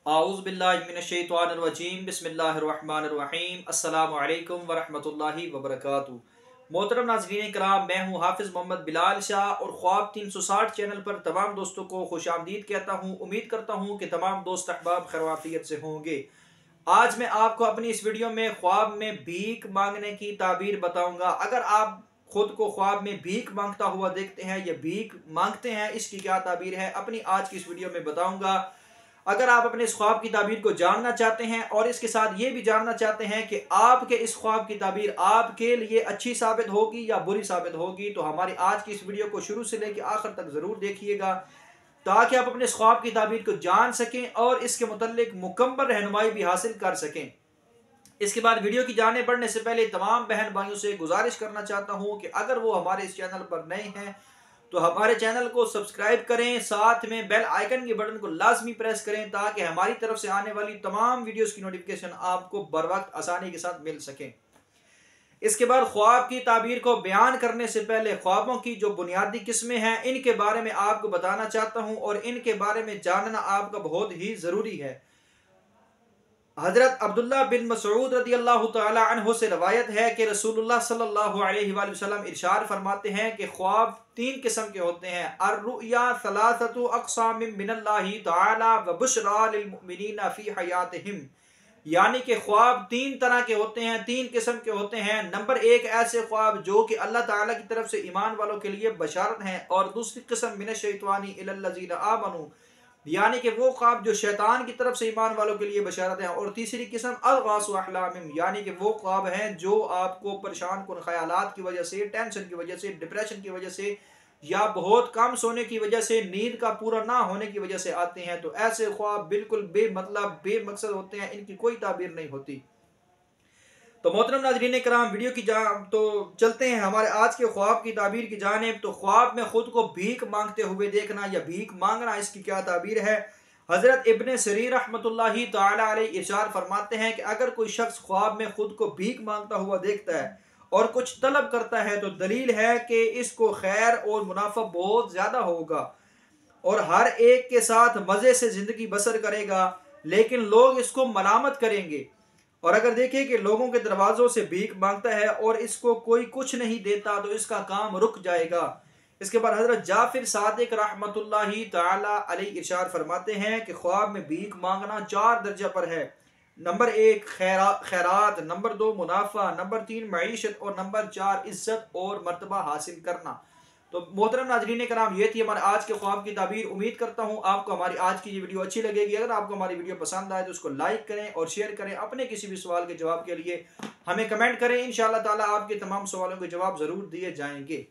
आऊज़ुबिल्लाहिमिनश्शैतानिर्रजीम बिस्मिल्लाहिर्रहमानिर्रहीम अस्सलामु अलैकुम वरहमतुल्लाहि वबरकातुहू। मोहतरम नाज़रीन कराम, मैं हूँ हाफिज़ मोहम्मद बिलाल शाह और ख्वाब 360 चैनल पर तमाम दोस्तों को खुशामदीद कहता हूँ। उम्मीद करता हूँ कि तमाम दोस्त अहबाब खैरियत से होंगे। आज मैं आपको अपनी इस वीडियो में ख्वाब में भीख मांगने की ताबीर बताऊंगा। अगर आप खुद को ख्वाब में भीख मांगता हुआ देखते हैं या भीख मांगते हैं, इसकी क्या ताबीर है, अपनी आज की इस वीडियो में बताऊंगा। अगर आप अपने इस ख्वाब की ताबीर को जानना चाहते हैं और इसके साथ ये भी जानना चाहते हैं कि आपके इस ख्वाब की ताबीर आपके लिए अच्छी साबित होगी या बुरी साबित होगी, तो हमारी आज की इस वीडियो को शुरू से लेकर आखिर तक ज़रूर देखिएगा ताकि आप अपने इस ख्वाब की ताबीर को जान सकें और इसके मुतल्लिक मुकम्मल रहनुमाई भी हासिल कर सकें। इसके बाद वीडियो की जाने बढ़ने से पहले तमाम बहन भाइयों से गुजारिश करना चाहता हूं कि अगर वो हमारे इस चैनल पर नए हैं तो हमारे चैनल को सब्सक्राइब करें, साथ में बेल आइकन के बटन को लाजमी प्रेस करें ताकि हमारी तरफ से आने वाली तमाम वीडियोस की नोटिफिकेशन आपको बर वक्त आसानी के साथ मिल सके। इसके बाद ख्वाब की ताबीर को बयान करने से पहले ख्वाबों की जो बुनियादी किस्में हैं इनके बारे में आपको बताना चाहता हूं और इनके बारे में जानना आपका बहुत ही ज़रूरी है। हजरत अब्दुल्ला बिन मसऊद रदी अल्लाह तआला अन्हु से रवायत है कि रसूलुल्लाह सल्लल्लाहु अलैहि वसल्लम इरशाद फरमाते हैं कि ख्वाब तीन किस्म के होते हैं। अर्रुया सलासतु अक़साम मिनल्लाहि तआला व बुशरा लिल मुमिनीना फी हयातिहिम, यानी कि ख्वाब तीन तरह के होते हैं, तीन किस्म के होते हैं। नंबर एक, ऐसे ख्वाब जो कि अल्लाह ताला की तरफ से ईमान वालों के लिए बशारत हैं, और दूसरी किस्म मिनश्शैतानी इलल्लज़ीना आमनू, यानी कि वो ख्वाब जो शैतान की तरफ से ईमान वालों के लिए बशारत है। और तीसरी किस्म अग़ासु अहलामिम, यानी कि वो ख्वाब हैं जो आपको परेशान कुन ख़यालात की वजह से, टेंशन की वजह से, डिप्रेशन की वजह से या बहुत कम सोने की वजह से, नींद का पूरा ना होने की वजह से आते हैं। तो ऐसे ख्वाब बिल्कुल बेमतलब बेमकसद होते हैं, इनकी कोई ताबीर नहीं होती। तो मोहतरम नाज़रीन कराम, वीडियो की तो चलते हैं हमारे आज के ख्वाब की ताबीर की जानिब। तो ख्वाब में खुद को भीख मांगते हुए देखना या भीख मांगना, इसकी क्या ताबीर है। हज़रत इब्ने सरीर रहमतुल्लाहि तआला अलैहि इरशाद फरमाते हैं कि अगर कोई शख्स ख्वाब में खुद को भीख मांगता हुआ देखता है और कुछ तलब करता है तो दलील है कि इसको खैर और मुनाफा बहुत ज़्यादा होगा और हर एक के साथ मज़े से ज़िंदगी बसर करेगा, लेकिन लोग इसको मलामत करेंगे। और अगर देखें कि लोगों के दरवाज़ों से भीख मांगता है और इसको कोई कुछ नहीं देता तो इसका काम रुक जाएगा। इसके बाद हज़रत जाफिर सादिक रहमतुल्लाहि तआला अलैहि इरशाद फरमाते हैं कि ख्वाब में भीख मांगना चार दर्जा पर है। नंबर एक खैरात, नंबर दो मुनाफा, नंबर तीन मईशत और नंबर चार इज्जत और मर्तबा हासिल करना। तो मोहतरम नाज़रीन कराम, ये थी हमारे आज के ख्वाब की ताबीर। उम्मीद करता हूँ आपको हमारी आज की ये वीडियो अच्छी लगेगी। अगर आपको हमारी वीडियो पसंद आए तो उसको लाइक करें और शेयर करें। अपने किसी भी सवाल के जवाब के लिए हमें कमेंट करें, इंशाअल्लाह ताला आपके तमाम सवालों के जवाब ज़रूर दिए जाएंगे।